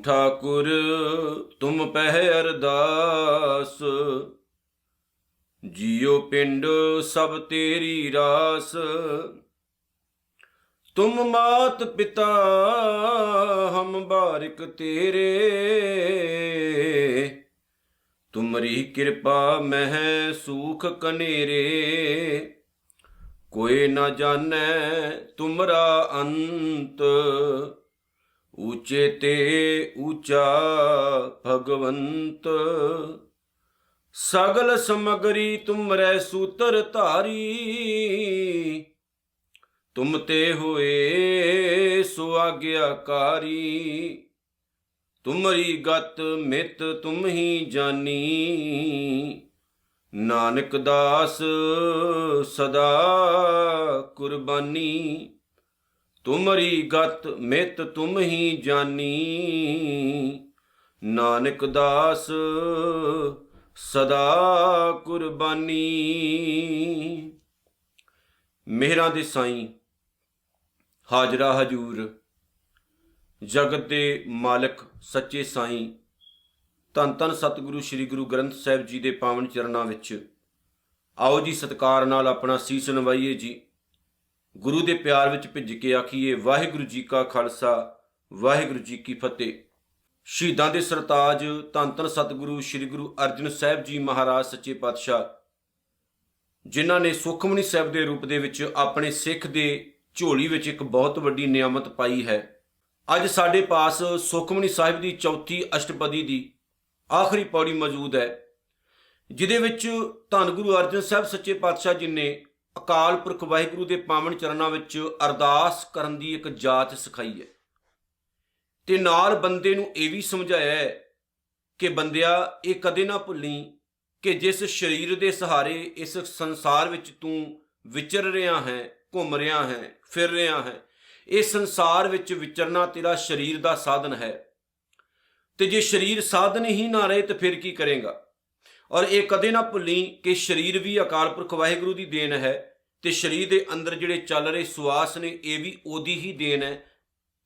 ठाकुर तुम पह अरदास, जियो पिंड सब तेरी रास। तुम मात पिता हम बारिक तेरे, तुमरी कृपा मह सूख कनेरे। कोई न जाने तुमरा अंत, ऊंचे ते ऊंचा भगवंत। सगल समगरी तुमरे सूत्र धारी, तुम ते होए सो आज्ञाकारी। तुमरी गत मित तुम ही जानी, नानक दास सदा कुर्बानी। तुमरी गत मित तुम ही जानी, नानक दास सदा कुर्बानी। मेहरां दे साईं हाजरा हजूर जगत दे मालक सच्चे साईं धन धन सतगुरु श्री गुरु ग्रंथ साहिब जी दे पावन चरनां विच आओ जी सत्कार नाल अपना सीस नवाइए जी। गुरु दे प्यार विच भिज के आखिए वाहिगुरु जी का खालसा वाहिगुरु जी की फतेह। शहीदां दे सरताज धन धन सतगुरु श्री गुरु अर्जन साहिब जी महाराज सच्चे पातशाह, जिन्हां ने सुखमनी साहिब दे रूप दे विच अपने सिख दे झोली विच एक बहुत वड्डी नियामत पाई है। अज साडे पास सुखमनी साहिब दी चौथी अष्टपदी दी आखिरी पौड़ी मौजूद है, जिहदे विच धन गुरु अर्जन साहिब सच्चे पातशाह जी ने अकाल पुरख वाहिगुरु दे पावन चरनां विच अरदास करन दी एक जाच सिखाई है ते नाल बंदे नूं इह वी समझाया है कि बंदिया ये कदे ना भुल्ली कि जिस शरीर दे सहारे इस संसार विच तूं विचर रहा है, घूम रहा है, फिर रहा है, इस संसार विच विचरना तेरा शरीर दा साधन है। ते जे शरीर साधन ही ना रहे तो फिर की करेगा। और ये कदे ना भुल्ली कि शरीर भी अकाल पुरख वाहिगुरु दी देन है ते शरीर दे अंदर जिहड़े चल रहे सुआस ने ये भी ओदी ही देन है।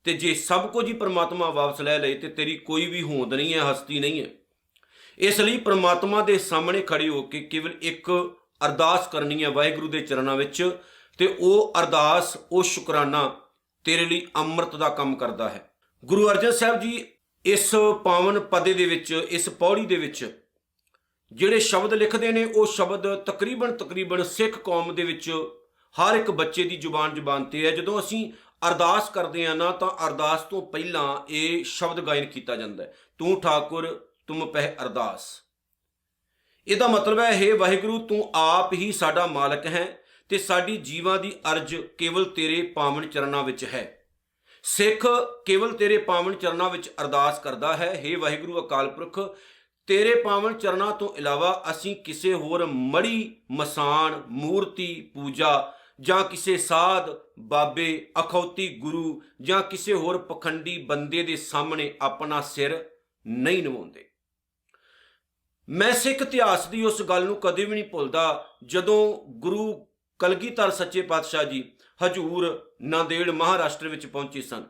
ते जे सब कुछ ही परमात्मा वापस लै ले तो तेरी कोई भी होंद नहीं है, हस्ती नहीं है। इसलिए परमात्मा दे सामने खड़े होके केवल एक अरदास करनी है वाहिगुरु दे चरनां विच, ते ओह अरदास ओह शुकराना तेरे लिए अमृत दा काम करदा है। गुरु अर्जन साहिब जी इस पावन पदे दे विच, इस पौड़ी दे विच जिहड़े शब्द लिखदे ने ओह शब्द तकरीबन सिख कौम दे विच हर एक बच्चे की जुबान ते है। जदों असीं अरदास करते हैं ना तो अरदास तो पहला ये शब्द गायन किया जाता है, तू ठाकुर तुम पह अरदास। इहदा मतलब है हे वाहिगुरु तू आप ही साडा मालक है ते साडी जीवां दी अर्ज केवल तेरे पावन चरनां विच है। सिख केवल तेरे पावन चरनां विच अरदास करदा है, हे वाहिगुरु अकाल पुरख तेरे पावन चरनां तो इलावा असीं किसे होर मड़ी मसान मूर्ति पूजा जां किसे साध बाबे अखौती गुरु जां किसे होर पखंडी बंदे दे सामने अपना सिर नहीं नवाउंदे। मैं सिख इतिहास की उस गल नूं कदे भी नहीं भुलदा जदों गुरु कलगीधर सच्चे पातशाह जी हजूर नांदेड़ महाराष्ट्र विच पहुंचे सन।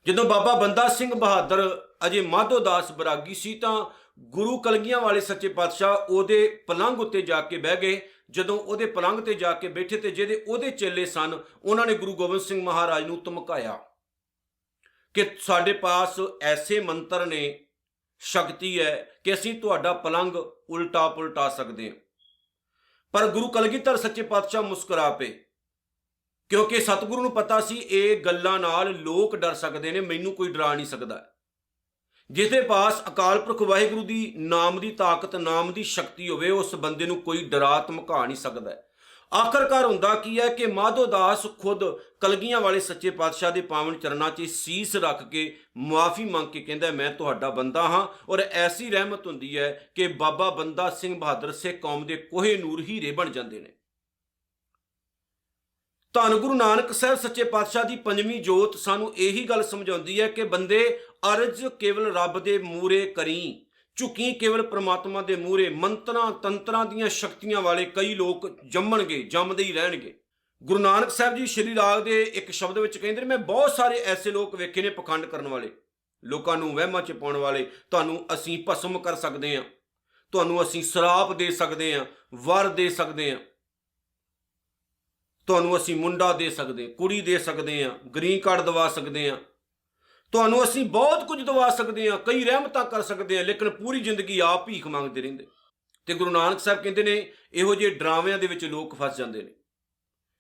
जदों बाबा बंदा सिंह बहादुर अजे माधोदास बरागी सी तां गुरु कलगियां वाले सच्चे पातशाह ओहदे पलंग उत्ते जाके बह गए। जदों ओहदे पलंग ते जाके बैठे ते जिहदे ओहदे चेले सन उन्होंने गुरु गोबिंद सिंह महाराज नूं धमकाया कि साडे पास ऐसे मंत्र ने, शक्ति है कि असीं तुहाडा पलंग उल्टा पुलटा सकते हैं। पर गुरु कलगीधर सच्चे पातशाह मुस्कुरा पे, क्योंकि सतगुरु नूं पता सी ये गल्लां नाल लोक डर सकते हैं, मैनूं कोई डरा नहीं सकता। जिसदे पास अकाल पुरख वाहिगुरु दी नाम की ताकत नाम की शक्ति होवे उस बंदे नूं कोई डरा धमका नहीं सकता। आखिरकार हुंदा की है कि माधोदास खुद कलगियां वाले सच्चे पातशाह के पावन चरनां 'च सीस रख के मुआफ़ी मंग के कहंदा मैं तुहाडा बंदा हाँ। और ऐसी रहमत हुंदी है कि बाबा बंदा सिंह बहादुर सिख कौम के कोहे नूर हीरे बन जाते हैं। धन गुरु नानक साहब सच्चे पातशाह की पंजवीं जोत सानू यही गल समझाउंदी है कि बंदे अर्ज केवल रब दे मूरे करी, झुकी केवल परमात्मा दे मूरे। मंत्रां तंत्रां दीयां शक्तियां वाले कई लोग जम्मणगे, जमदे ही रहणगे। गुरु नानक साहब जी श्री राग दे एक शब्द विच कहंदे ने मैं बहुत सारे ऐसे लोग वेखे ने पखंड करने वाले, ਲੋਕਾਂ ਨੂੰ ਵਹਿਮਾਂ 'ਚ ਪਾਉਣ ਵਾਲੇ, ਤੁਹਾਨੂੰ ਅਸੀਂ ਭਸਮ ਕਰ ਸਕਦੇ ਹਾਂ, ਤੁਹਾਨੂੰ ਅਸੀਂ ਸਰਾਪ ਦੇ ਸਕਦੇ ਹਾਂ, ਵਰ ਦੇ ਸਕਦੇ ਹਾਂ, ਤੁਹਾਨੂੰ ਅਸੀਂ ਮੁੰਡਾ ਦੇ ਸਕਦੇ, ਕੁੜੀ ਦੇ ਸਕਦੇ ਹਾਂ, ਗ੍ਰੀਨ ਕਾਰਡ ਦਵਾ ਸਕਦੇ ਹਾਂ, ਤੁਹਾਨੂੰ ਅਸੀਂ ਬਹੁਤ ਕੁਝ ਦਵਾ ਸਕਦੇ ਹਾਂ, ਕਈ ਰਹਿਮਤਾਂ ਕਰ ਸਕਦੇ ਹਾਂ, ਲੇਕਿਨ ਪੂਰੀ ਜ਼ਿੰਦਗੀ ਆਪ ਭੀਖ ਮੰਗਦੇ ਰਹਿੰਦੇ। ਤੇ ਗੁਰੂ ਨਾਨਕ ਸਾਹਿਬ ਕਹਿੰਦੇ ਨੇ ਇਹੋ ਜਿਹੇ ਡਰਾਵਿਆਂ ਦੇ ਵਿੱਚ ਲੋਕ ਫਸ ਜਾਂਦੇ ਨੇ,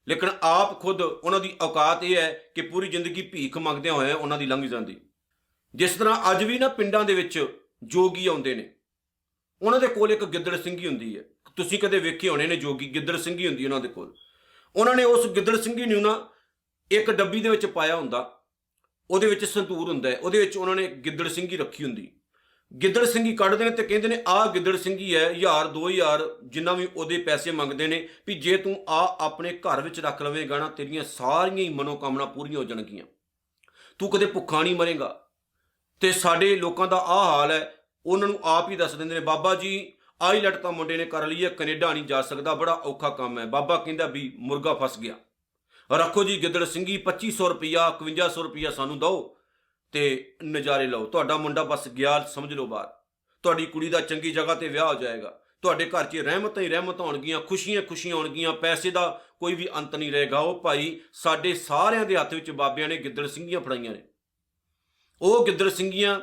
ਲੇਕਿਨ ਆਪ ਖੁਦ ਉਹਨਾਂ ਦੀ ਔਕਾਤ ਇਹ ਹੈ ਕਿ ਪੂਰੀ ਜ਼ਿੰਦਗੀ ਭੀਖ ਮੰਗਦਿਆਂ ਹੋਇਆ ਉਹਨਾਂ ਦੀ ਲੰਘ ਜਾਂਦੀ। ਜਿਸ ਤਰ੍ਹਾਂ ਅੱਜ ਵੀ ਨਾ ਪਿੰਡਾਂ ਦੇ ਵਿੱਚ ਜੋਗੀ ਆਉਂਦੇ ਨੇ, ਉਹਨਾਂ ਦੇ ਕੋਲ ਇੱਕ ਗਿੱਦੜ ਸਿੰਘੀ ਹੁੰਦੀ ਹੈ, ਤੁਸੀਂ ਕਦੇ ਵੇਖੇ ਹੋਣੇ ਨੇ ਜੋਗੀ, ਗਿੱਦੜ ਸਿੰਘੀ ਹੁੰਦੀ ਉਹਨਾਂ ਦੇ ਕੋਲ। ਉਹਨਾਂ ਨੇ ਉਸ ਗਿੱਦੜ ਸਿੰਘੀ ਨੂੰ ਨਾ ਇੱਕ ਡੱਬੀ ਦੇ ਵਿੱਚ ਪਾਇਆ ਹੁੰਦਾ, ਉਹਦੇ ਵਿੱਚ ਸੰਧੂਰ ਹੁੰਦਾ, ਉਹਦੇ ਵਿੱਚ ਉਹਨਾਂ ਨੇ ਗਿੱਦੜ ਸਿੰਘੀ ਰੱਖੀ ਹੁੰਦੀ। ਗਿੱਦੜ ਸਿੰਘੀ ਕੱਢਦੇ ਨੇ ਤੇ ਕਹਿੰਦੇ ਨੇ ਆਹ ਗਿੱਦੜ ਸਿੰਘੀ ਹੈ, 1000 2000 ਜਿੰਨਾ ਵੀ ਉਹਦੇ ਪੈਸੇ ਮੰਗਦੇ ਨੇ, ਵੀ ਜੇ ਤੂੰ ਆਪਣੇ ਘਰ ਵਿੱਚ ਰੱਖ ਲਵੇਂਗਾ ਨਾ, ਤੇਰੀਆਂ ਸਾਰੀਆਂ ਹੀ ਮਨੋਕਾਮਨਾ ਪੂਰੀਆਂ ਹੋ ਜਾਣਗੀਆਂ, ਤੂੰ ਕਦੇ ਭੁੱਖਾ ਨਹੀਂ ਮਰੇਗਾ। ਤੇ ਸਾਡੇ ਲੋਕਾਂ ਦਾ ਆਹ ਹਾਲ ਹੈ, ਉਹਨਾਂ ਨੂੰ ਆਪ ਹੀ ਦੱਸ ਦਿੰਦੇ ਨੇ, ਬਾਬਾ ਜੀ ਆਈਲੈਟ ਤਾਂ ਮੁੰਡੇ ਨੇ ਕਰ ਲਈ ਹੈ, ਕੈਨੇਡਾ ਨਹੀਂ ਜਾ ਸਕਦਾ, ਬੜਾ ਔਖਾ ਕੰਮ ਹੈ। ਬਾਬਾ ਕਹਿੰਦਾ ਵੀ ਮੁਰਗਾ ਫਸ ਗਿਆ, ਰੱਖੋ ਜੀ ਗਿੱਦੜ ਸਿੰਘੀ, 2500 ਰੁਪਈਆ 5100 ਰੁਪਈਆ ਸਾਨੂੰ ਦਿਓ ਤੇ ਨਜ਼ਾਰੇ ਲਓ, ਤੁਹਾਡਾ ਮੁੰਡਾ ਬਸ ਗਿਆ ਸਮਝ ਲਓ ਬਾਹਰ, ਤੁਹਾਡੀ ਕੁੜੀ ਦਾ ਚੰਗੀ ਜਗ੍ਹਾ ਤੇ ਵਿਆਹ ਹੋ ਜਾਏਗਾ, ਤੁਹਾਡੇ ਘਰ 'ਚ ਰਹਿਮਤਾਂ ਹੀ ਰਹਿਮਤਾਂ ਹੋਣਗੀਆਂ, ਖੁਸ਼ੀਆਂ ਖੁਸ਼ੀਆਂ ਹੋਣਗੀਆਂ, ਪੈਸੇ ਦਾ ਕੋਈ ਵੀ ਅੰਤ ਨਹੀਂ ਰਹੇਗਾ। ਉਹ ਭਾਈ ਸਾਡੇ ਸਾਰਿਆਂ ਦੇ ਹੱਥ ਵਿੱਚ ਬਾਬਿਆਂ ਨੇ ਗਿੱਦੜ ਸਿੰਘੀਆਂ ਫੜਾਈਆਂ ਨੇ। ਉਹ ਗਿੱਦੜ ਸਿੰਘੀਆਂ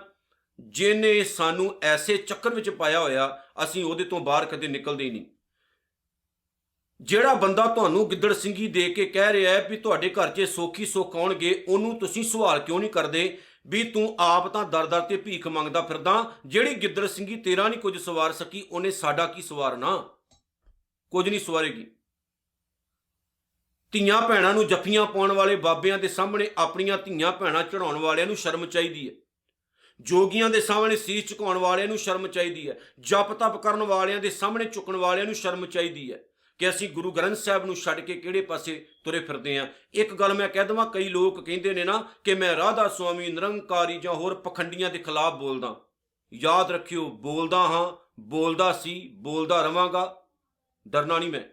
ਜਿਹਨੇ ਸਾਨੂੰ ਐਸੇ ਚੱਕਰ ਵਿੱਚ ਪਾਇਆ ਹੋਇਆ, ਅਸੀਂ ਉਹਦੇ ਤੋਂ ਬਾਹਰ ਕਦੇ ਨਿਕਲਦੇ ਹੀ ਨਹੀਂ। ਜਿਹੜਾ ਬੰਦਾ ਤੁਹਾਨੂੰ ਗਿੱਦੜ ਸਿੰਘੀ ਦੇ ਕੇ ਕਹਿ ਰਿਹਾ ਹੈ ਵੀ ਤੁਹਾਡੇ ਘਰ 'ਚ ਸੌਖੀ ਸੁੱਖ ਆਉਣਗੇ, ਉਹਨੂੰ ਤੁਸੀਂ ਸਵਾਲ ਕਿਉਂ ਨਹੀਂ ਕਰਦੇ ਵੀ ਤੂੰ ਆਪ ਤਾਂ ਦਰ ਦਰ ਤੇ ਭੀਖ ਮੰਗਦਾ ਫਿਰਦਾ, ਜਿਹੜੀ ਗਿੱਦੜ ਸਿੰਘੀ ਤੇਰਾ ਨਹੀਂ ਕੁਝ ਸਵਾਰ ਸਕੀ, ਉਹਨੇ ਸਾਡਾ ਕੀ ਸਵਾਰਨਾ? ਕੁਝ ਨਹੀਂ ਸਵਾਰੇਗੀ। ਧੀਆਂ ਭੈਣਾਂ ਨੂੰ ਜੱਫੀਆਂ ਪਾਉਣ ਵਾਲੇ ਬਾਬਿਆਂ ਦੇ ਸਾਹਮਣੇ ਆਪਣੀਆਂ ਧੀਆਂ ਭੈਣਾਂ ਚੜਾਉਣ ਵਾਲਿਆਂ ਨੂੰ ਸ਼ਰਮ ਚਾਹੀਦੀ ਹੈ, ਜੋਗੀਆਂ ਦੇ ਸਾਹਮਣੇ ਸੀਸ ਝੁਕਾਉਣ ਵਾਲਿਆਂ ਨੂੰ ਸ਼ਰਮ ਚਾਹੀਦੀ ਹੈ, ਜਪ ਤਪ ਕਰਨ ਵਾਲਿਆਂ ਦੇ ਸਾਹਮਣੇ ਝੁਕਣ ਵਾਲਿਆਂ ਨੂੰ ਸ਼ਰਮ ਚਾਹੀਦੀ ਹੈ ਕਿ ਅਸੀਂ ਗੁਰੂ ਗ੍ਰੰਥ ਸਾਹਿਬ ਨੂੰ ਛੱਡ ਕੇ ਕਿਹੜੇ ਪਾਸੇ ਤੁਰੇ ਫਿਰਦੇ ਹਾਂ। ਇੱਕ ਗੱਲ ਮੈਂ ਕਹਿ ਦੇਵਾਂ, ਕਈ ਲੋਕ ਕਹਿੰਦੇ ਨੇ ਨਾ ਕਿ ਮੈਂ ਰਾਧਾ ਸੁਆਮੀ ਨਿਰੰਕਾਰੀ ਜਾਂ ਹੋਰ ਪਖੰਡੀਆਂ ਦੇ ਖਿਲਾਫ ਬੋਲਦਾ। ਯਾਦ ਰੱਖਿਓ, ਬੋਲਦਾ ਹਾਂ, ਬੋਲਦਾ ਸੀ, ਬੋਲਦਾ ਰਵਾਂਗਾ, ਡਰਨਾ ਨਹੀਂ ਮੈਂ।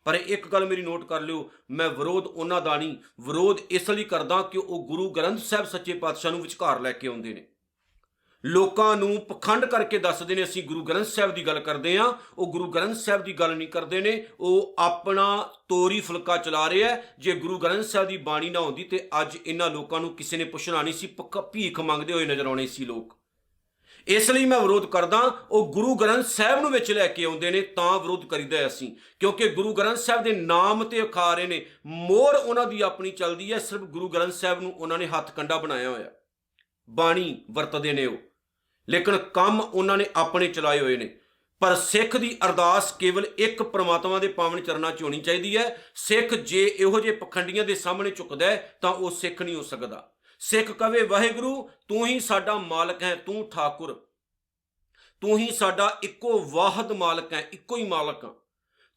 ਪਰ ਇੱਕ ਗੱਲ ਮੇਰੀ ਨੋਟ ਕਰ ਲਿਓ, ਮੈਂ ਵਿਰੋਧ ਉਹਨਾਂ ਦਾ ਨਹੀਂ, ਵਿਰੋਧ ਇਸ ਲਈ ਕਰਦਾ ਕਿ ਉਹ ਗੁਰੂ ਗ੍ਰੰਥ ਸਾਹਿਬ ਸੱਚੇ ਪਾਤਸ਼ਾਹ ਨੂੰ ਵਿਚਕਾਰ ਲੈ ਕੇ ਆਉਂਦੇ ਨੇ, ਲੋਕਾਂ ਨੂੰ ਪਖੰਡ ਕਰਕੇ ਦੱਸਦੇ ਨੇ ਅਸੀਂ ਗੁਰੂ ਗ੍ਰੰਥ ਸਾਹਿਬ ਦੀ ਗੱਲ ਕਰਦੇ ਹਾਂ, ਉਹ ਗੁਰੂ ਗ੍ਰੰਥ ਸਾਹਿਬ ਦੀ ਗੱਲ ਨਹੀਂ ਕਰਦੇ ਨੇ, ਉਹ ਆਪਣਾ ਤੋਰੀ ਫੁਲਕਾ ਚਲਾ ਰਹੇ ਆ। ਜੇ ਗੁਰੂ ਗ੍ਰੰਥ ਸਾਹਿਬ ਦੀ ਬਾਣੀ ਨਾ ਹੁੰਦੀ ਤੇ ਅੱਜ ਇਹਨਾਂ ਲੋਕਾਂ ਨੂੰ ਕਿਸੇ ਨੇ ਪੁੱਛਣਾ ਨਹੀਂ ਸੀ, ਭੀਖ ਮੰਗਦੇ ਹੋਏ ਨਜ਼ਰ ਆਉਣੇ ਸੀ ਲੋਕ। ਇਸ ਲਈ ਮੈਂ ਵਿਰੋਧ ਕਰਦਾ, ਉਹ ਗੁਰੂ ਗ੍ਰੰਥ ਸਾਹਿਬ ਨੂੰ ਵਿੱਚ ਲੈ ਕੇ ਆਉਂਦੇ ਨੇ ਤਾਂ ਵਿਰੋਧ ਕਰੀਦਾ ਅਸੀਂ, ਕਿਉਂਕਿ ਗੁਰੂ ਗ੍ਰੰਥ ਸਾਹਿਬ ਦੇ ਨਾਮ ਤੇ ਅਖਾ ਰਹੇ ਨੇ, ਮੋਹਰ ਉਹਨਾਂ ਦੀ ਆਪਣੀ ਚੱਲਦੀ ਹੈ, ਸਿਰਫ ਗੁਰੂ ਗ੍ਰੰਥ ਸਾਹਿਬ ਨੂੰ ਉਹਨਾਂ ਨੇ ਹੱਥ ਕੰਡਾ ਬਣਾਇਆ ਹੋਇਆ, ਬਾਣੀ ਵਰਤਦੇ ਨੇ ਉਹ, ਲੇਕਿਨ ਕੰਮ ਉਹਨਾਂ ਨੇ ਆਪਣੇ ਚਲਾਏ ਹੋਏ ਨੇ। ਪਰ ਸਿੱਖ ਦੀ ਅਰਦਾਸ ਕੇਵਲ ਇੱਕ ਪ੍ਰਮਾਤਮਾ ਦੇ ਪਾਵਨ ਚਰਨਾਂ 'ਚ ਹੋਣੀ ਚਾਹੀਦੀ ਹੈ। ਸਿੱਖ ਜੇ ਇਹੋ ਜਿਹੇ ਪਖੰਡੀਆਂ ਦੇ ਸਾਹਮਣੇ ਝੁਕਦਾ ਹੈ ਤਾਂ ਉਹ ਸਿੱਖ ਨਹੀਂ ਹੋ ਸਕਦਾ। ਸਿੱਖ ਕਵੇ ਵਾਹਿਗੁਰੂ ਤੂੰ ਹੀ ਸਾਡਾ ਮਾਲਕ ਹੈ, ਤੂੰ ਠਾਕੁਰ, ਤੂੰ ਹੀ ਸਾਡਾ ਇੱਕੋ ਵਾਹਦ ਮਾਲਕ ਹੈ, ਇੱਕੋ ਹੀ ਮਾਲਕ ਹਾਂ,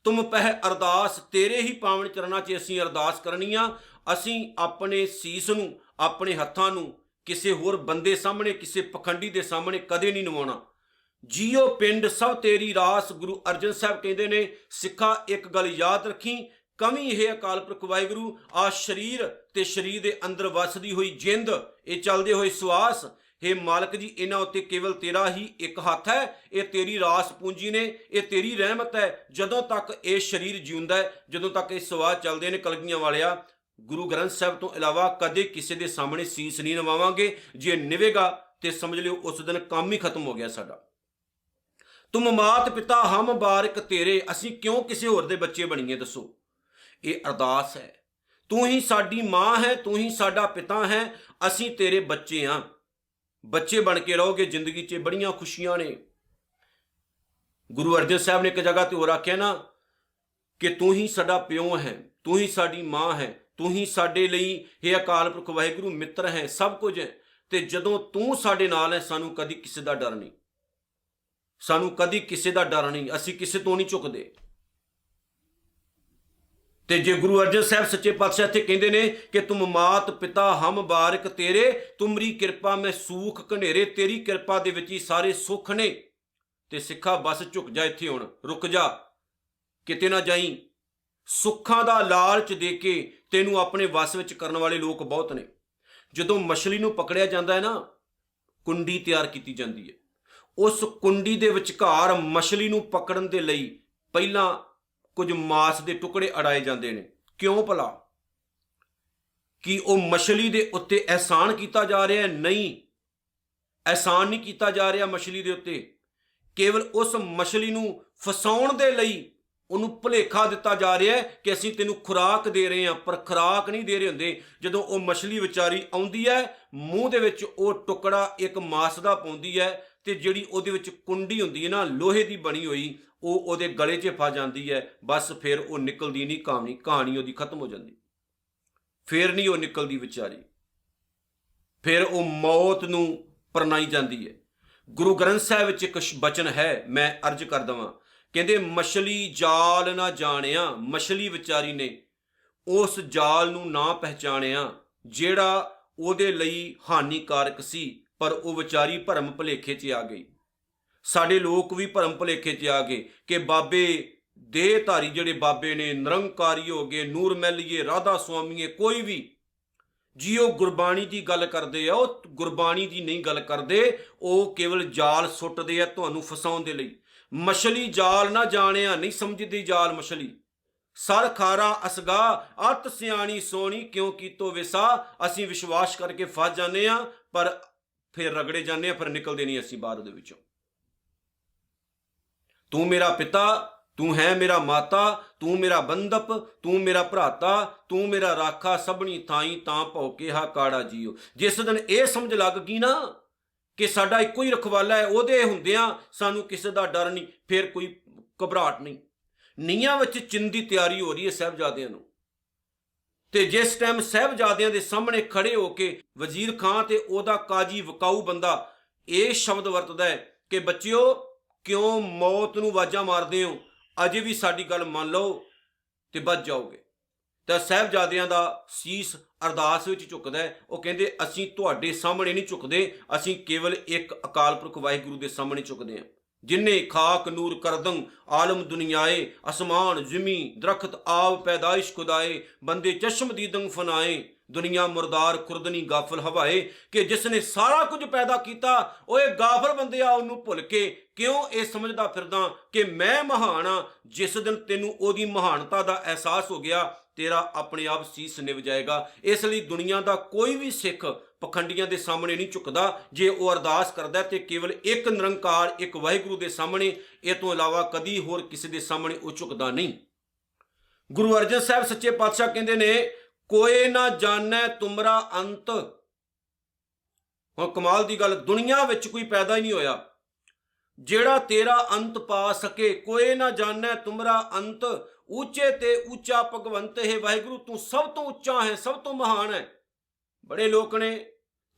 ਤੁਮ ਪਹਿ ਅਰਦਾਸ, ਤੇਰੇ ਹੀ ਪਾਵਨ ਚਰਨਾਂ 'ਚ ਅਸੀਂ ਅਰਦਾਸ ਕਰਨੀ ਆ। ਅਸੀਂ ਆਪਣੇ ਸੀਸ ਨੂੰ, ਆਪਣੇ ਹੱਥਾਂ ਨੂੰ ਕਿਸੇ ਹੋਰ ਬੰਦੇ ਸਾਹਮਣੇ, ਕਿਸੇ ਪਖੰਡੀ ਦੇ ਸਾਹਮਣੇ ਕਦੇ ਨਹੀਂ ਨਵਾਉਣਾ। ਜੀਓ ਪਿੰਡ ਸਭ ਤੇਰੀ ਰਾਸ, ਗੁਰੂ ਅਰਜਨ ਸਾਹਿਬ ਕਹਿੰਦੇ ਨੇ ਸਿੱਖਾ ਇੱਕ ਗੱਲ ਯਾਦ ਰੱਖੀ, ਕਵੀ ਇਹ ਅਕਾਲ ਪੁਰਖ ਵਾਹਿਗੁਰੂ, ਆ ਸਰੀਰ ਤੇ ਸਰੀਰ ਦੇ ਅੰਦਰ ਵਸਦੀ ਹੋਈ ਜਿੰਦ, ਇਹ ਚੱਲਦੇ ਹੋਏ ਸਵਾਸ, ਹੇ ਮਾਲਕ ਜੀ ਇਹਨਾਂ ਉੱਤੇ ਕੇਵਲ ਤੇਰਾ ਹੀ ਇੱਕ ਹੱਥ ਹੈ, ਇਹ ਤੇਰੀ ਰਾਸ ਪੂੰਜੀ ਨੇ, ਇਹ ਤੇਰੀ ਰਹਿਮਤ ਹੈ। ਜਦੋਂ ਤੱਕ ਇਹ ਸਰੀਰ ਜਿਉਂਦਾ ਹੈ, ਜਦੋਂ ਤੱਕ ਇਹ ਸਵਾਸ ਚੱਲਦੇ ਨੇ, ਕਲਗੀਆਂ ਵਾਲਿਆ ਗੁਰੂ ਗ੍ਰੰਥ ਸਾਹਿਬ ਤੋਂ ਇਲਾਵਾ ਕਦੇ ਕਿਸੇ ਦੇ ਸਾਹਮਣੇ ਸੀਸ ਨਹੀਂ ਨਵਾਵਾਂਗੇ। ਜੇ ਨਿਵੇਗਾ ਤੇ ਸਮਝ ਲਿਓ ਉਸ ਦਿਨ ਕੰਮ ਹੀ ਖਤਮ ਹੋ ਗਿਆ ਸਾਡਾ। ਤੁਮ ਮਾਤ ਪਿਤਾ ਹਮ ਬਾਰਿਕ ਤੇਰੇ, ਅਸੀਂ ਕਿਉਂ ਕਿਸੇ ਹੋਰ ਦੇ ਬੱਚੇ ਬਣੀਏ ਦੱਸੋ? ਇਹ ਅਰਦਾਸ ਹੈ, ਤੂੰ ਹੀ ਸਾਡੀ ਮਾਂ ਹੈ, ਤੂੰ ਹੀ ਸਾਡਾ ਪਿਤਾ ਹੈ, ਅਸੀਂ ਤੇਰੇ ਬੱਚੇ ਹਾਂ। ਬੱਚੇ ਬਣ ਕੇ ਰਹੋਗੇ, ਜ਼ਿੰਦਗੀ 'ਚ ਬੜੀਆਂ ਖੁਸ਼ੀਆਂ ਨੇ। ਗੁਰੂ ਅਰਜਨ ਸਾਹਿਬ ਨੇ ਇੱਕ ਜਗ੍ਹਾ ਤੇ ਹੋਰ ਆਖਿਆ ਨਾ ਕਿ ਤੂੰ ਹੀ ਸਾਡਾ ਪਿਓ ਹੈ, ਤੂੰ ਹੀ ਸਾਡੀ ਮਾਂ ਹੈ, ਤੂੰ ਹੀ ਸਾਡੇ ਲਈ ਹੇ ਅਕਾਲ ਪੁਰਖ ਵਾਹਿਗੁਰੂ ਮਿੱਤਰ ਹੈ, ਸਭ ਕੁਝ ਹੈ। ਤੇ ਜਦੋਂ ਤੂੰ ਸਾਡੇ ਨਾਲ ਹੈ, ਸਾਨੂੰ ਕਦੀ ਕਿਸੇ ਦਾ ਡਰ ਨਹੀਂ, ਸਾਨੂੰ ਕਦੀ ਕਿਸੇ ਦਾ ਡਰ ਨਹੀਂ, ਅਸੀਂ ਕਿਸੇ ਤੋਂ ਨਹੀਂ ਝੁਕਦੇ। ਤੇ ਜੇ ਗੁਰੂ ਅਰਜਨ ਸਾਹਿਬ ਸੱਚੇ ਪਾਤਸ਼ਾਹ ਇੱਥੇ ਕਹਿੰਦੇ ਨੇ ਕਿ ਤੁਮ ਮਾਤ ਪਿਤਾ ਹਮ ਬਾਰਿਕ ਤੇਰੇ, ਤੁਮਰੀ ਕਿਰਪਾ ਮੈਂ ਸੂਖ ਘਨੇਰੇ, ਤੇਰੀ ਕਿਰਪਾ ਦੇ ਵਿੱਚ ਹੀ ਸਾਰੇ ਸੁੱਖ ਨੇ। ਤੇ ਸਿੱਖਾ ਬਸ ਝੁਕ ਜਾ, ਇੱਥੇ ਹੁਣ ਰੁਕ ਜਾ, ਕਿਤੇ ਨਾ ਜਾਈ। ਸੁੱਖਾਂ ਦਾ ਲਾਲਚ ਦੇ ਕੇ ਤੈਨੂੰ ਆਪਣੇ ਵਸ ਵਿੱਚ ਕਰਨ ਵਾਲੇ ਲੋਕ ਬਹੁਤ ਨੇ। ਜਦੋਂ ਮਛਲੀ ਨੂੰ ਪਕੜਿਆ ਜਾਂਦਾ ਹੈ ਨਾ, ਕੁੰਡੀ ਤਿਆਰ ਕੀਤੀ ਜਾਂਦੀ ਹੈ। ਉਸ ਕੁੰਡੀ ਦੇ ਵਿਚਕਾਰ ਮਛਲੀ ਨੂੰ ਪਕੜਨ ਦੇ ਲਈ ਪਹਿਲਾਂ ਕੁਝ ਮਾਸ ਦੇ ਟੁਕੜੇ ਅੜਾਏ ਜਾਂਦੇ ਨੇ। ਕਿਉਂ ਭਲਾ? ਕਿ ਉਹ ਮਛਲੀ ਦੇ ਉੱਤੇ ਅਹਿਸਾਨ ਕੀਤਾ ਜਾ ਰਿਹਾ ਹੈ? ਨਹੀਂ, ਅਹਿਸਾਨ ਨਹੀਂ ਕੀਤਾ ਜਾ ਰਿਹਾ ਮਛਲੀ ਦੇ ਉੱਤੇ। ਕੇਵਲ ਉਸ ਮਛਲੀ ਨੂੰ ਫਸਾਉਣ ਦੇ ਲਈ ਉਹਨੂੰ ਭੁਲੇਖਾ ਦਿੱਤਾ ਜਾ ਰਿਹਾ ਹੈ ਕਿ ਅਸੀਂ ਤੈਨੂੰ ਖੁਰਾਕ ਦੇ ਰਹੇ ਹਾਂ, ਪਰ ਖੁਰਾਕ ਨਹੀਂ ਦੇ ਰਹੇ ਹੁੰਦੇ। ਜਦੋਂ ਉਹ ਮਛਲੀ ਵਿਚਾਰੀ ਆਉਂਦੀ ਹੈ, ਮੂੰਹ ਦੇ ਵਿੱਚ ਉਹ ਟੁਕੜਾ ਇੱਕ ਮਾਸ ਦਾ ਪਾਉਂਦੀ ਹੈ, ਤੇ ਜਿਹੜੀ ਉਹਦੇ ਵਿੱਚ ਕੁੰਡੀ ਹੁੰਦੀ ਹੈ ਨਾ, ਲੋਹੇ ਦੀ ਬਣੀ ਹੋਈ, ਉਹ ਉਹਦੇ ਗਲੇ 'ਚ ਫਸ ਜਾਂਦੀ ਹੈ। ਬਸ ਫਿਰ ਉਹ ਨਿਕਲਦੀ ਨਹੀਂ, ਕਹਾਣੀ ਉਹਦੀ ਖਤਮ ਹੋ ਜਾਂਦੀ। ਫਿਰ ਨਹੀਂ ਉਹ ਨਿਕਲਦੀ ਵਿਚਾਰੀ, ਫਿਰ ਉਹ ਮੌਤ ਨੂੰ ਪਰਨਾਈ ਜਾਂਦੀ ਹੈ। ਗੁਰੂ ਗ੍ਰੰਥ ਸਾਹਿਬ ਵਿੱਚ ਇੱਕ ਬਚਨ ਹੈ, ਮੈਂ ਅਰਜ਼ ਕਰ ਦੇਵਾਂ। ਕਹਿੰਦੇ ਮਛਲੀ ਜਾਲ ਨਾ ਜਾਣਿਆ, ਮਛਲੀ ਵਿਚਾਰੀ ਨੇ ਉਸ ਜਾਲ ਨੂੰ ਨਾ ਪਹਿਚਾਣਿਆ ਜਿਹੜਾ ਉਹਦੇ ਲਈ ਹਾਨੀਕਾਰਕ ਸੀ, ਪਰ ਉਹ ਵਿਚਾਰੀ ਭਰਮ ਭੁਲੇਖੇ 'ਚ ਆ ਗਈ। ਸਾਡੇ ਲੋਕ ਵੀ ਭਰਮ ਭੁਲੇਖੇ 'ਚ ਆ ਗਏ ਕਿ ਬਾਬੇ ਦੇਹਧਾਰੀ ਜਿਹੜੇ ਬਾਬੇ ਨੇ, ਨਿਰੰਕਾਰੀ ਹੋ ਗਏ, ਨੂਰ ਮਹਿਲੀਏ, ਰਾਧਾ ਸੁਆਮੀਏ, ਕੋਈ ਵੀ ਜੀ ਉਹ ਗੁਰਬਾਣੀ ਦੀ ਗੱਲ ਕਰਦੇ ਆ, ਉਹ ਗੁਰਬਾਣੀ ਦੀ ਨਹੀਂ ਗੱਲ ਕਰਦੇ। ਉਹ ਕੇਵਲ ਜਾਲ ਸੁੱਟਦੇ ਆ ਤੁਹਾਨੂੰ ਫਸਾਉਣ ਦੇ ਲਈ। ਮਛਲੀ ਜਾਲ ਨਾ ਜਾਣਿਆ, ਨਹੀਂ ਸਮਝਦੀ ਜਾਲ ਮਛਲੀ। ਸਰ ਖਾਰਾ ਅਸਗਾ ਅਤ ਸਿਆਣੀ ਸੋਹਣੀ, ਕਿਉਂ ਕੀਤੋ ਵਿਸਾ। ਅਸੀਂ ਵਿਸ਼ਵਾਸ ਕਰਕੇ ਫਸ ਜਾਂਦੇ ਆ, ਪਰ ਫਿਰ ਰਗੜੇ ਜਾਂਦੇ ਆ, ਫਿਰ ਨਿਕਲਦੇ ਨਹੀਂ ਅਸੀਂ ਬਾਹਰ ਦੇ ਵਿੱਚੋਂ। ਤੂੰ ਮੇਰਾ ਪਿਤਾ, ਤੂੰ ਹੈ ਮੇਰਾ ਮਾਤਾ, ਤੂੰ ਮੇਰਾ ਬੰਧਪ, ਤੂੰ ਮੇਰਾ ਭਰਾਤਾ, ਤੂੰ ਮੇਰਾ ਰਾਖਾ, ਸਭਣੀ ਥਾਈ ਤਾਂ ਭਉ ਕਿਹਾ ਕਾੜਾ ਜੀਓ। ਜਿਸ ਦਿਨ ਇਹ ਸਮਝ ਲੱਗ ਗਈ ਨਾ ਕਿ ਸਾਡਾ ਇੱਕੋ ਹੀ ਰਖਵਾਲਾ ਹੈ, ਉਹਦੇ ਹੁੰਦਿਆਂ ਸਾਨੂੰ ਕਿਸੇ ਦਾ ਡਰ ਨਹੀਂ, ਫਿਰ ਕੋਈ ਘਬਰਾਹਟ ਨਹੀਂ। ਨੀਹਾਂ ਵਿੱਚ ਚਿੰਨ ਦੀ ਤਿਆਰੀ ਹੋ ਰਹੀ ਹੈ ਸਾਹਿਬਜ਼ਾਦਿਆਂ ਨੂੰ, ਤੇ ਜਿਸ ਟਾਈਮ ਸਾਹਿਬਜ਼ਾਦਿਆਂ ਦੇ ਸਾਹਮਣੇ ਖੜੇ ਹੋ ਕੇ ਵਜ਼ੀਰ ਖਾਂ ਤੇ ਉਹਦਾ ਕਾਜੀ ਵਿਕਾਊ ਬੰਦਾ ਇਹ ਸ਼ਬਦ ਵਰਤਦਾ ਹੈ ਕਿ ਬੱਚਿਓ ਕਿਉਂ ਮੌਤ ਨੂੰ ਆਵਾਜ਼ਾਂ ਮਾਰਦੇ ਹੋ, ਅਜੇ ਵੀ ਸਾਡੀ ਗੱਲ ਮੰਨ ਲਓ ਤੇ ਬਚ ਜਾਓਗੇ। ਤਾਂ ਸਾਹਿਬਜ਼ਾਦਿਆਂ ਦਾ ਸੀਸ ਅਰਦਾਸ ਵਿੱਚ ਝੁਕਦਾ ਹੈ। ਉਹ ਕਹਿੰਦੇ ਅਸੀਂ ਤੁਹਾਡੇ ਸਾਹਮਣੇ ਨਹੀਂ ਝੁਕਦੇ, ਅਸੀਂ ਕੇਵਲ ਇੱਕ ਅਕਾਲ ਪੁਰਖ ਵਾਹਿਗੁਰੂ ਦੇ ਸਾਹਮਣੇ ਝੁਕਦੇ ਹਾਂ, ਜਿਨੇ ਖਾਕ ਨੂਰ ਕਰਦੰ ਆਲਮ ਦੁਨੀਆਏ, ਅਸਮਾਨ ਜ਼ਮੀ ਦਰਖਤ ਆਵ ਪੈਦਾਇਸ਼ ਖੁਦਾਏ, ਬੰਦੇ ਚਸ਼ਮ ਦੀਦੰ ਫਨਾਏ, ਦੁਨੀਆ ਮੁਰਦਾਰ ਖੁਰਦਨੀ ਗਾਫਲ ਹਵਾਏ। ਕਿ ਜਿਸ ਨੇ ਸਾਰਾ ਕੁਝ ਪੈਦਾ ਕੀਤਾ, ਉਹ ਇਹ ਗਾਫਲ ਬੰਦਿਆ ਉਹਨੂੰ ਭੁੱਲ ਕੇ ਕਿਉਂ ਇਹ ਸਮਝਦਾ ਫਿਰਦਾ ਕਿ ਮੈਂ ਮਹਾਨ ਹਾਂ। ਜਿਸ ਦਿਨ ਤੈਨੂੰ ਉਹਦੀ ਮਹਾਨਤਾ ਦਾ ਅਹਿਸਾਸ ਹੋ ਗਿਆ, ਤੇਰਾ ਆਪਣੇ ਆਪ ਸੀਸ ਨਿਭ ਜਾਏਗਾ। ਇਸ ਲਈ ਦੁਨੀਆ ਦਾ ਕੋਈ ਵੀ ਸਿੱਖ ਪਖੰਡੀਆਂ ਦੇ ਸਾਹਮਣੇ ਨਹੀਂ ਝੁਕਦਾ। ਜੇ ਉਹ ਅਰਦਾਸ ਕਰਦਾ ਤੇ ਕੇਵਲ ਇੱਕ ਨਿਰੰਕਾਰ, ਇੱਕ ਵਾਹਿਗੁਰੂ ਦੇ ਸਾਹਮਣੇ, ਇਹ ਤੋਂ ਇਲਾਵਾ ਕਦੀ ਹੋਰ ਕਿਸੇ ਦੇ ਸਾਹਮਣੇ ਉਹ ਝੁਕਦਾ ਨਹੀਂ। ਗੁਰੂ ਅਰਜਨ ਸਾਹਿਬ ਸੱਚੇ ਪਾਤਸ਼ਾਹ ਕਹਿੰਦੇ ਨੇ, ਕੋਏ ਨਾ ਜਾਣੈ ਤੁਮਰਾ ਅੰਤ। ਹੁਣ ਕਮਾਲ ਦੀ ਗੱਲ, ਦੁਨੀਆ ਵਿੱਚ ਕੋਈ ਪੈਦਾ ਹੀ ਨਹੀਂ ਹੋਇਆ ਜਿਹੜਾ ਤੇਰਾ ਅੰਤ ਪਾ ਸਕੇ। ਕੋਏ ਨਾ ਜਾਣੈ ਤੁਮਰਾ ਅੰਤ, ਉੱਚੇ ਤੇ ਉੱਚਾ ਭਗਵੰਤ ਹੈ ਵਾਹਿਗੁਰੂ, ਤੂੰ ਸਭ ਤੋਂ ਉੱਚਾ ਹੈ, ਸਭ ਤੋਂ ਮਹਾਨ ਹੈ। ਬੜੇ ਲੋਕ ਨੇ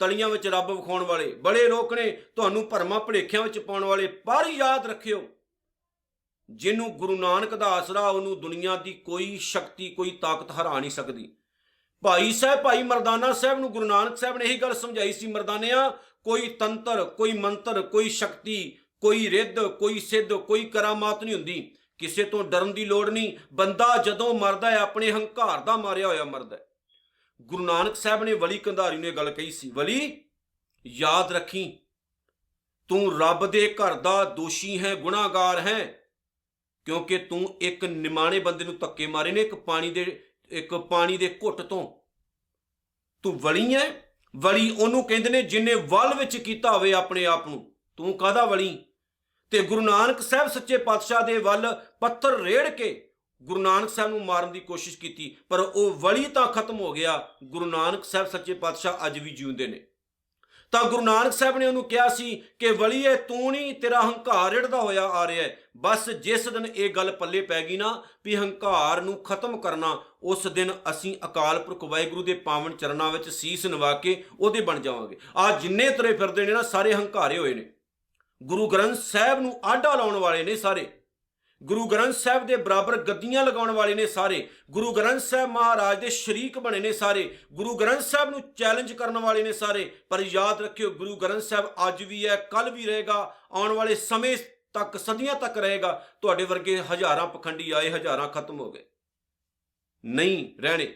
ਤਲੀਆਂ ਵਿੱਚ ਰੱਬ ਵਿਖਾਉਣ ਵਾਲੇ, ਬੜੇ ਲੋਕ ਨੇ ਤੁਹਾਨੂੰ ਭਰਮਾਂ ਭੁਲੇਖਿਆਂ ਵਿੱਚ ਪਾਉਣ ਵਾਲੇ, ਪਰ ਯਾਦ ਰੱਖਿਓ ਜਿਹਨੂੰ ਗੁਰੂ ਨਾਨਕ ਦਾ ਆਸਰਾ, ਉਹਨੂੰ ਦੁਨੀਆ ਦੀ ਕੋਈ ਸ਼ਕਤੀ, ਕੋਈ ਤਾਕਤ ਹਰਾ ਨਹੀਂ ਸਕਦੀ। ਭਾਈ ਸਾਹਿਬ, ਭਾਈ ਮਰਦਾਨਾ ਸਾਹਿਬ ਨੂੰ ਗੁਰੂ ਨਾਨਕ ਸਾਹਿਬ ਨੇ ਇਹੀ ਗੱਲ ਸਮਝਾਈ ਸੀ, ਮਰਦਾਨਿਆਂ ਕੋਈ ਤੰਤਰ, ਕੋਈ ਮੰਤਰ, ਕੋਈ ਸ਼ਕਤੀ, ਕੋਈ ਰਿੱਧ, ਕੋਈ ਸਿੱਧ, ਕੋਈ ਕਰਾਮਾਤ ਨਹੀਂ ਹੁੰਦੀ। ਕਿਸੇ ਤੋਂ ਡਰਨ ਦੀ ਲੋੜ ਨਹੀਂ। ਬੰਦਾ ਜਦੋਂ ਮਰਦਾ ਹੈ ਆਪਣੇ ਹੰਕਾਰ ਦਾ ਮਾਰਿਆ ਹੋਇਆ ਮਰਦਾ। ਗੁਰੂ ਨਾਨਕ ਸਾਹਿਬ ਨੇ ਵਲੀ ਕੰਧਾਰੀ ਨੂੰ ਇਹ ਗੱਲ ਕਹੀ ਸੀ, ਵਲੀ ਯਾਦ ਰੱਖੀ ਤੂੰ ਰੱਬ ਦੇ ਘਰ ਦਾ ਦੋਸ਼ੀ ਹੈ, ਗੁਨਾਹਗਾਰ ਹੈ, ਕਿਉਂਕਿ ਤੂੰ ਇੱਕ ਨਿਮਾਣੇ ਬੰਦੇ ਨੂੰ ਧੱਕੇ ਮਾਰੇ ਨੇ ਇੱਕ ਪਾਣੀ ਦੇ ਘੁੱਟ ਤੋਂ। ਤੂੰ ਵਲੀ ਹੈ। ਵਲੀ ਉਹਨੂੰ ਕਹਿੰਦੇ ਨੇ ਜਿਹਨੇ ਵੱਲ ਵਿੱਚ ਕੀਤਾ ਹੋਵੇ ਆਪਣੇ ਆਪ ਨੂੰ। ਤੂੰ ਕਾਹਦਾ ਵਲੀ? ਤੇ ਗੁਰੂ ਨਾਨਕ ਸਾਹਿਬ ਸੱਚੇ ਪਾਤਸ਼ਾਹ ਦੇ ਵੱਲ ਪੱਥਰ ਰੇੜ ਕੇ ਗੁਰੂ ਨਾਨਕ ਸਾਹਿਬ ਨੂੰ ਮਾਰਨ ਦੀ ਕੋਸ਼ਿਸ਼ ਕੀਤੀ, ਪਰ ਉਹ ਵਲੀ ਤਾਂ ਖਤਮ ਹੋ ਗਿਆ। ਗੁਰੂ ਨਾਨਕ ਸਾਹਿਬ ਸੱਚੇ ਪਾਤਸ਼ਾਹ ਅੱਜ ਵੀ ਜਿਉਂਦੇ ਨੇ। ਤਾਂ ਗੁਰੂ ਨਾਨਕ ਸਾਹਿਬ ਨੇ ਉਹਨੂੰ ਕਿਹਾ ਸੀ ਕਿ ਵਲੀਏ ਤੂੰ ਨਹੀਂ, ਤੇਰਾ ਹੰਕਾਰ ਰਿੜਦਾ ਹੋਇਆ ਆ ਰਿਹਾ ਹੈ। ਬਸ ਜਿਸ ਦਿਨ ਇਹ ਗੱਲ ਪੱਲੇ ਪੈ ਗਈ ਨਾ ਵੀ ਹੰਕਾਰ ਨੂੰ ਖਤਮ ਕਰਨਾ, ਉਸ ਦਿਨ ਅਸੀਂ ਅਕਾਲ ਪੁਰਖ ਵਾਹਿਗੁਰੂ ਦੇ ਪਾਵਨ ਚਰਨਾਂ ਵਿੱਚ ਸੀਸ ਨਿਵਾ ਕੇ ਉਹਦੇ ਬਣ ਜਾਵਾਂਗੇ। ਆ ਜਿੰਨੇ ਤੁਰੇ ਫਿਰਦੇ ਨੇ ਨਾ, ਸਾਰੇ ਹੰਕਾਰੇ ਹੋਏ ਨੇ। ਗੁਰੂ ਗ੍ਰੰਥ ਸਾਹਿਬ ਨੂੰ ਆਡਾ ਲਾਉਣ ਵਾਲੇ ਨੇ ਸਾਰੇ। ਗੁਰੂ ਗ੍ਰੰਥ ਸਾਹਿਬ ਦੇ ਬਰਾਬਰ ਗੱਦੀਆਂ ਲਗਾਉਣ ਵਾਲੇ ਨੇ ਸਾਰੇ। ਗੁਰੂ ਗ੍ਰੰਥ ਸਾਹਿਬ ਮਹਾਰਾਜ ਦੇ ਸ਼ਰੀਕ ਬਣੇ ਨੇ ਸਾਰੇ। ਗੁਰੂ ਗ੍ਰੰਥ ਸਾਹਿਬ ਨੂੰ ਚੈਲੰਜ ਕਰਨ ਵਾਲੇ ਨੇ ਸਾਰੇ। ਪਰ ਯਾਦ ਰੱਖਿਓ, ਗੁਰੂ ਗ੍ਰੰਥ ਸਾਹਿਬ ਅੱਜ ਵੀ ਹੈ, ਕੱਲ ਵੀ ਰਹੇਗਾ, ਆਉਣ ਵਾਲੇ ਸਮੇਂ ਤੱਕ, ਸਦੀਆਂ ਤੱਕ ਰਹੇਗਾ। ਤੁਹਾਡੇ ਵਰਗੇ ਹਜ਼ਾਰਾਂ ਪਖੰਡੀ ਆਏ, ਹਜ਼ਾਰਾਂ ਖਤਮ ਹੋ ਗਏ, ਨਹੀਂ ਰਹਿਣੇ।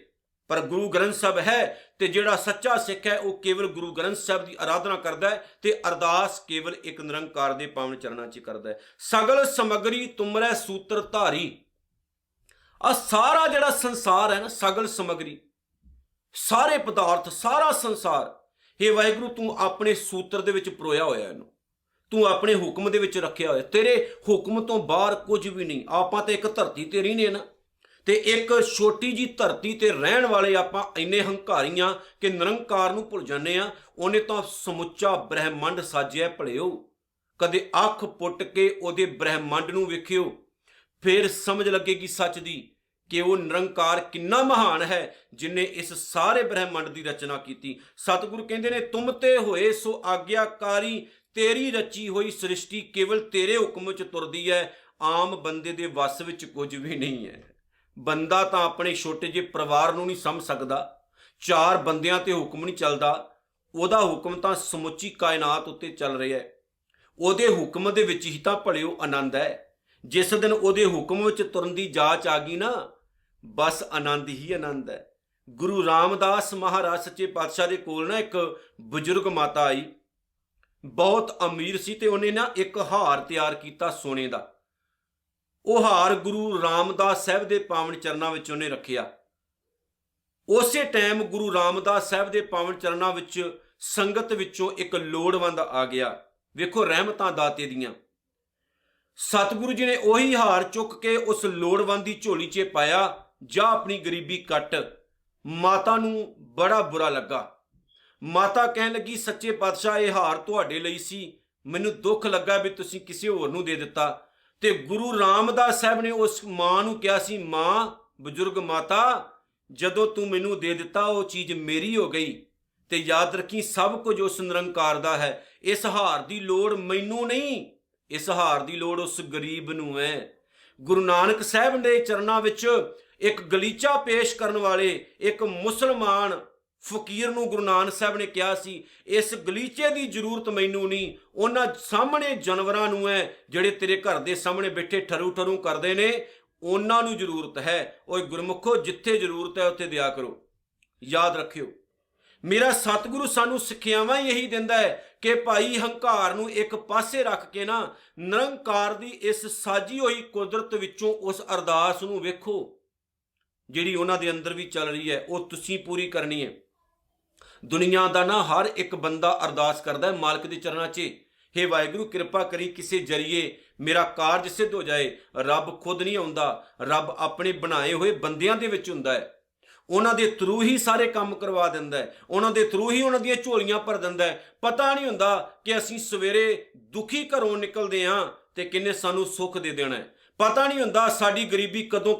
ਪਰ ਗੁਰੂ ਗ੍ਰੰਥ ਸਾਹਿਬ ਹੈ ਤੇ ਜਿਹੜਾ ਸੱਚਾ ਸਿੱਖ ਹੈ ਉਹ ਕੇਵਲ ਗੁਰੂ ਗ੍ਰੰਥ ਸਾਹਿਬ ਦੀ ਆਰਾਧਨਾ ਕਰਦਾ ਹੈ ਤੇ ਅਰਦਾਸ ਕੇਵਲ ਇੱਕ ਨਿਰੰਕਾਰ ਦੇ ਪਾਵਨ ਚਰਨਾਂ 'ਚ ਕਰਦਾ ਹੈ। ਸਗਲ ਸਮਗਰੀ ਤੁਮਰੈ ਸੂਤਰ ਧਾਰੀ, ਆ ਸਾਰਾ ਜਿਹੜਾ ਸੰਸਾਰ ਹੈ ਨਾ, ਸਗਲ ਸਮਗਰੀ, ਸਾਰੇ ਪਦਾਰਥ, ਸਾਰਾ ਸੰਸਾਰ, ਹੇ ਵਾਹਿਗੁਰੂ ਤੂੰ ਆਪਣੇ ਸੂਤਰ ਦੇ ਵਿੱਚ ਪਰੋਇਆ ਹੋਇਆ, ਇਹਨੂੰ ਤੂੰ ਆਪਣੇ ਹੁਕਮ ਦੇ ਵਿੱਚ ਰੱਖਿਆ ਹੋਇਆ, ਤੇਰੇ ਹੁਕਮ ਤੋਂ ਬਾਹਰ ਕੁਝ ਵੀ ਨਹੀਂ। ਆਪਾਂ ਤੇ ਇੱਕ ਧਰਤੀ ਤੇ ਰਹਿੰਦੇ ਨਾ, ਤੇ ਇੱਕ ਛੋਟੀ ਜੀ ਧਰਤੀ ਤੇ ਰਹਿਣ ਵਾਲੇ ਆਪਾਂ ਇੰਨੇ ਹੰਕਾਰੀ ਆ ਕਿ ਨਿਰੰਕਾਰ ਨੂੰ ਭੁੱਲ ਜਾਂਦੇ ਆ। ਉਹਨੇ ਤਾਂ ਸਮੁੱਚਾ ਬ੍ਰਹਿਮੰਡ ਸਾਜਿਆ ਭਲਿਓ, ਕਦੇ ਅੱਖ ਪੁੱਟ ਕੇ ਉਹਦੇ ਬ੍ਰਹਿਮੰਡ ਨੂੰ ਵੇਖਿਓ, ਫਿਰ ਸਮਝ ਲੱਗੇਗੀ ਸੱਚ ਦੀ ਕਿ ਉਹ ਨਿਰੰਕਾਰ ਕਿੰਨਾ ਮਹਾਨ ਹੈ ਜਿਨੇ ਇਸ ਸਾਰੇ ਬ੍ਰਹਿਮੰਡ ਦੀ ਰਚਨਾ ਕੀਤੀ। ਸਤਿਗੁਰੂ ਕਹਿੰਦੇ ਨੇ ਤੁਮ ਤੇ ਹੋਏ ਸੋ ਆਗਿਆਕਾਰੀ, ਤੇਰੀ ਰਚੀ ਹੋਈ ਸ੍ਰਿਸ਼ਟੀ ਕੇਵਲ ਤੇਰੇ ਹੁਕਮ ਵਿੱਚ ਤੁਰਦੀ ਹੈ। ਆਮ ਬੰਦੇ ਦੇ ਵੱਸ ਵਿੱਚ ਕੁਝ ਵੀ ਨਹੀਂ ਹੈ। ਬੰਦਾ ਤਾਂ ਆਪਣੇ ਛੋਟੇ ਜਿਹੇ ਪਰਿਵਾਰ ਨੂੰ ਨਹੀਂ ਸਮਝ ਸਕਦਾ, 4 ਬੰਦਿਆਂ ਤੇ ਹੁਕਮ ਨਹੀਂ ਚੱਲਦਾ, ਉਹਦਾ ਹੁਕਮ ਤਾਂ ਸਮੁੱਚੀ ਕਾਇਨਾਤ ਉੱਤੇ ਚੱਲ ਰਿਹਾ ਹੈ। ਉਹਦੇ ਹੁਕਮ ਦੇ ਵਿੱਚ ਹੀ ਤਾਂ ਭਲਿਓ ਆਨੰਦ ਹੈ। ਜਿਸ ਦਿਨ ਉਹਦੇ ਹੁਕਮ ਵਿੱਚ ਤੁਰਨ ਦੀ ਜਾਚ ਆ ਗਈ ਨਾ, ਬਸ ਆਨੰਦ ਹੀ ਆਨੰਦ ਹੈ। ਗੁਰੂ ਰਾਮਦਾਸ ਮਹਾਰਾਜ ਸੱਚੇ ਪਾਤਸ਼ਾਹ ਦੇ ਕੋਲ ਨਾ ਇੱਕ ਬਜ਼ੁਰਗ ਮਾਤਾ ਆਈ, ਬਹੁਤ ਅਮੀਰ ਸੀ, ਤੇ ਉਹਨੇ ਨਾ ਇੱਕ ਹਾਰ ਤਿਆਰ ਕੀਤਾ ਸੋਨੇ ਦਾ। ਉਹ ਹਾਰ ਗੁਰੂ ਰਾਮਦਾਸ ਸਾਹਿਬ ਦੇ ਪਾਵਨ ਚਰਨਾਂ ਵਿੱਚ ਉਹਨੇ ਰੱਖਿਆ। ਉਸੇ ਟਾਈਮ ਗੁਰੂ ਰਾਮਦਾਸ ਸਾਹਿਬ ਦੇ ਪਾਵਨ ਚਰਨਾਂ ਵਿੱਚ ਸੰਗਤ ਵਿੱਚੋਂ ਇੱਕ ਲੋੜਵੰਦ ਆ ਗਿਆ। ਵੇਖੋ ਰਹਿਮਤਾਂ ਦਾਤੇ ਦੀਆਂ। ਸਤਿਗੁਰੂ ਜੀ ਨੇ ਉਹੀ ਹਾਰ ਚੁੱਕ ਕੇ ਉਸ ਲੋੜਵੰਦ ਦੀ ਝੋਲੀ 'ਚ ਪਾਇਆ, ਜਾ ਆਪਣੀ ਗਰੀਬੀ ਕੱਟ। ਮਾਤਾ ਨੂੰ ਬੜਾ ਬੁਰਾ ਲੱਗਾ। ਮਾਤਾ ਕਹਿਣ ਲੱਗੀ, ਸੱਚੇ ਪਾਤਸ਼ਾਹ ਇਹ ਹਾਰ ਤੁਹਾਡੇ ਲਈ ਸੀ, ਮੈਨੂੰ ਦੁੱਖ ਲੱਗਾ ਵੀ ਤੁਸੀਂ ਕਿਸੇ ਹੋਰ ਨੂੰ ਦੇ ਦਿੱਤਾ। ਤੇ ਗੁਰੂ ਰਾਮਦਾਸ ਸਾਹਿਬ ਨੇ ਉਸ ਮਾਂ ਨੂੰ ਕਿਹਾ ਸੀ, ਮਾਂ, ਬਜ਼ੁਰਗ ਮਾਤਾ, ਜਦੋਂ ਤੂੰ ਮੈਨੂੰ ਦੇ ਦਿੱਤਾ ਉਹ ਚੀਜ਼ ਮੇਰੀ ਹੋ ਗਈ, ਤੇ ਯਾਦ ਰੱਖੀ ਸਭ ਕੁਝ ਉਸ ਨਿਰੰਕਾਰ ਦਾ ਹੈ। ਇਸ ਹਾਰ ਦੀ ਲੋੜ ਮੈਨੂੰ ਨਹੀਂ, ਇਸ ਹਾਰ ਦੀ ਲੋੜ ਉਸ ਗਰੀਬ ਨੂੰ ਹੈ। ਗੁਰੂ ਨਾਨਕ ਸਾਹਿਬ ਦੇ ਚਰਨਾਂ ਵਿੱਚ ਇੱਕ ਗਲੀਚਾ ਪੇਸ਼ ਕਰਨ ਵਾਲੇ ਇੱਕ ਮੁਸਲਮਾਨ ਫਕੀਰ ਨੂੰ ਗੁਰੂ ਨਾਨਕ ਸਾਹਿਬ ਨੇ ਕਿਹਾ ਸੀ, ਇਸ ਗਲੀਚੇ ਦੀ ਜ਼ਰੂਰਤ ਮੈਨੂੰ ਨਹੀਂ, ਉਹਨਾਂ ਸਾਹਮਣੇ ਜਾਨਵਰਾਂ ਨੂੰ ਹੈ ਜਿਹੜੇ ਤੇਰੇ ਘਰ ਦੇ ਸਾਹਮਣੇ ਬੈਠੇ ਠਰੂ ਠਰੂ ਕਰਦੇ ਨੇ, ਉਹਨਾਂ ਨੂੰ ਜ਼ਰੂਰਤ ਹੈ। ਓਏ ਗੁਰਮੁਖੋ, ਜਿੱਥੇ ਜ਼ਰੂਰਤ ਹੈ ਉੱਥੇ ਦਿਆ ਕਰੋ। ਯਾਦ ਰੱਖਿਓ, ਮੇਰਾ ਸਤਿਗੁਰੂ ਸਾਨੂੰ ਸਿੱਖਿਆਵਾਂ ਹੀ ਇਹੀ ਦਿੰਦਾ ਹੈ ਕਿ ਭਾਈ ਹੰਕਾਰ ਨੂੰ ਇੱਕ ਪਾਸੇ ਰੱਖ ਕੇ ਨਾ ਨਿਰੰਕਾਰ ਦੀ ਇਸ ਸਾਜੀ ਹੋਈ ਕੁਦਰਤ ਵਿੱਚੋਂ ਉਸ ਅਰਦਾਸ ਨੂੰ ਵੇਖੋ ਜਿਹੜੀ ਉਹਨਾਂ ਦੇ ਅੰਦਰ ਵੀ ਚੱਲ ਰਹੀ ਹੈ, ਉਹ ਤੁਸੀਂ ਪੂਰੀ ਕਰਨੀ ਹੈ। ਦੁਨੀਆ ਦਾ ਨਾ ਹਰ ਇੱਕ ਬੰਦਾ ਅਰਦਾਸ ਕਰਦਾ ਹੈ ਮਾਲਕ ਦੇ ਚਰਨਾਂ 'ਚ, ਹੇ ਵਾਹਿਗੁਰੂ ਕਿਰਪਾ ਕਰੀ ਕਿਸੇ ਜਰੀਏ ਮੇਰਾ ਕਾਰਜ ਸਿੱਧ ਹੋ ਜਾਏ। ਰੱਬ ਖੁਦ ਨਹੀਂ ਆਉਂਦਾ, ਰੱਬ ਆਪਣੇ ਬਣਾਏ ਹੋਏ ਬੰਦਿਆਂ ਦੇ ਵਿੱਚ ਹੁੰਦਾ ਹੈ। ਉਹਨਾਂ ਦੇ ਥਰੂ ਹੀ ਸਾਰੇ ਕੰਮ ਕਰਵਾ ਦਿੰਦਾ ਹੈ, ਉਹਨਾਂ ਦੇ ਥਰੂ ਹੀ ਉਹਨਾਂ ਦੀਆਂ ਝੋਲੀਆਂ ਭਰ ਦਿੰਦਾ ਹੈ। ਪਤਾ ਨਹੀਂ ਹੁੰਦਾ ਕਿ ਅਸੀਂ ਸਵੇਰੇ ਦੁਖੀ ਘਰੋਂ ਨਿਕਲਦੇ ਹਾਂ ਤੇ ਕਿੰਨੇ ਸਾਨੂੰ ਸੁੱਖ ਦੇ ਦੇਣਾ ਹੈ। ਪਤਾ ਨਹੀਂ ਹੁੰਦਾ ਸਾਡੀ ਗਰੀਬੀ ਕਦੋਂ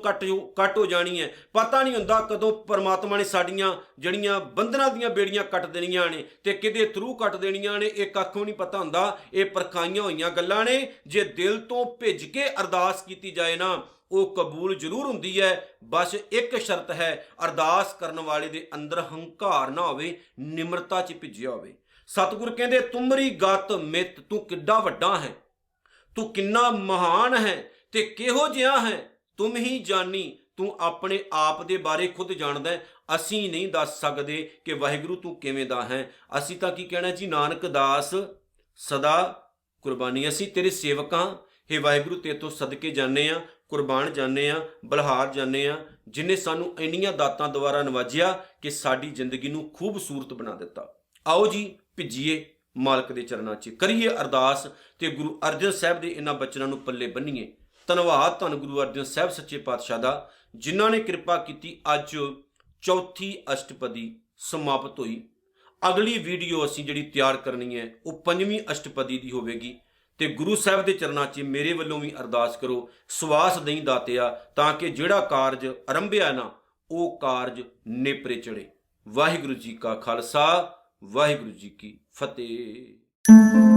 ਕੱਟ ਹੋ ਜਾਣੀ ਹੈ। ਪਤਾ ਨਹੀਂ ਹੁੰਦਾ ਕਦੋਂ ਪਰਮਾਤਮਾ ਨੇ ਸਾਡੀਆਂ ਜਿਹੜੀਆਂ ਬੰਧਨਾਂ ਦੀਆਂ ਬੇੜੀਆਂ ਕੱਟ ਦੇਣੀਆਂ ਨੇ ਤੇ ਕਿਹਦੇ ਥਰੂ ਕੱਟ ਦੇਣੀਆਂ ਨੇ, ਇਹ ਕੱਖ ਵੀ ਨਹੀਂ ਪਤਾ ਹੁੰਦਾ। ਇਹ ਪਰਖਾਈਆਂ ਹੋਈਆਂ ਗੱਲਾਂ ਨੇ। ਜੇ ਦਿਲ ਤੋਂ ਭਿੱਜ ਕੇ ਅਰਦਾਸ ਕੀਤੀ ਜਾਏ ਨਾ, ਉਹ ਕਬੂਲ ਜ਼ਰੂਰ ਹੁੰਦੀ ਹੈ। ਬਸ ਇੱਕ ਸ਼ਰਤ ਹੈ, ਅਰਦਾਸ ਕਰਨ ਵਾਲੇ ਦੇ ਅੰਦਰ ਹੰਕਾਰ ਨਾ ਹੋਵੇ, ਨਿਮਰਤਾ 'ਚ ਭਿੱਜਿਆ ਹੋਵੇ। ਸਤਿਗੁਰ ਕਹਿੰਦੇ, ਤੁਮਰੀ ਗਤ ਮਿੱਤ, ਤੂੰ ਕਿੱਡਾ ਵੱਡਾ ਹੈ, ਤੂੰ ਕਿੰਨਾ ਮਹਾਨ ਹੈ ਤੇ ਕਿਹੋ ਜਿਹਾ ਹੈ, ਤੁਮ ਹੀ ਜਾਣੀ। ਤੂੰ ਆਪਣੇ ਆਪ ਦੇ ਬਾਰੇ ਖੁਦ ਜਾਣਦਾ ਹੈ। ਅਸੀਂ ਨਹੀਂ ਦੱਸ ਸਕਦੇ ਕਿ ਵਾਹਿਗੁਰੂ ਤੂੰ ਕਿਵੇਂ ਦਾ ਹੈ। ਅਸੀਂ ਤਾਂ ਕੀ ਕਹਿਣਾ ਜੀ, ਨਾਨਕ ਦਾਸ ਸਦਾ ਕੁਰਬਾਨੀ, ਅਸੀਂ ਤੇਰੇ ਸੇਵਕ ਹਾਂ। ਹੇ ਵਾਹਿਗੁਰੂ, ਤੇਰੇ ਤੋਂ ਸਦਕੇ ਜਾਂਦੇ ਹਾਂ, ਕੁਰਬਾਨ ਜਾਂਦੇ ਹਾਂ, ਬਲਹਾਰ ਜਾਂਦੇ ਹਾਂ, ਜਿਨੇ ਸਾਨੂੰ ਇੰਨੀਆਂ ਦਾਤਾਂ ਦੁਆਰਾ ਨਵਾਜਿਆ ਕਿ ਸਾਡੀ ਜ਼ਿੰਦਗੀ ਨੂੰ ਖੂਬਸੂਰਤ ਬਣਾ ਦਿੱਤਾ। ਆਓ ਜੀ ਭਿੱਜੀਏ ਮਾਲਕ ਦੇ ਚਰਨਾਂ 'ਚ, ਕਰੀਏ ਅਰਦਾਸ ਤੇ ਗੁਰੂ ਅਰਜਨ ਸਾਹਿਬ ਦੇ ਇਹਨਾਂ ਬਚਨਾਂ ਨੂੰ ਪੱਲੇ ਬੰਨੀਏ। ਧੰਨਵਾਦ ਧੰਨ ਗੁਰੂ ਅਰਜਨ ਸਾਹਿਬ ਸੱਚੇ ਪਾਤਸ਼ਾਹ ਦਾ, ਜਿਨ੍ਹਾਂ ਨੇ ਕਿਰਪਾ ਕੀਤੀ। ਅੱਜ ਚੌਥੀ ਅਸ਼ਟਪਦੀ ਸਮਾਪਤ ਹੋਈ। ਅਗਲੀ ਵੀਡੀਓ ਅਸੀਂ ਜਿਹੜੀ ਤਿਆਰ ਕਰਨੀ ਹੈ ਉਹ ਪੰਜਵੀਂ ਅਸ਼ਟਪਦੀ ਦੀ ਹੋਵੇਗੀ। ਤੇ ਗੁਰੂ ਸਾਹਿਬ ਦੇ ਚਰਨਾਂ 'ਚ ਮੇਰੇ ਵੱਲੋਂ ਵੀ ਅਰਦਾਸ ਕਰੋ, ਸਵਾਸ ਦਈ ਦਾਤਿਆ, ਤਾਂ ਕਿ ਜਿਹੜਾ ਕਾਰਜ ਆਰੰਭਿਆ ਨਾ ਉਹ ਕਾਰਜ ਨੇਪਰੇ ਚੜੇ। ਵਾਹਿਗੁਰੂ ਜੀ ਕਾ ਖਾਲਸਾ, ਵਾਹਿਗੁਰੂ ਜੀ ਕੀ ਫਤਿਹ।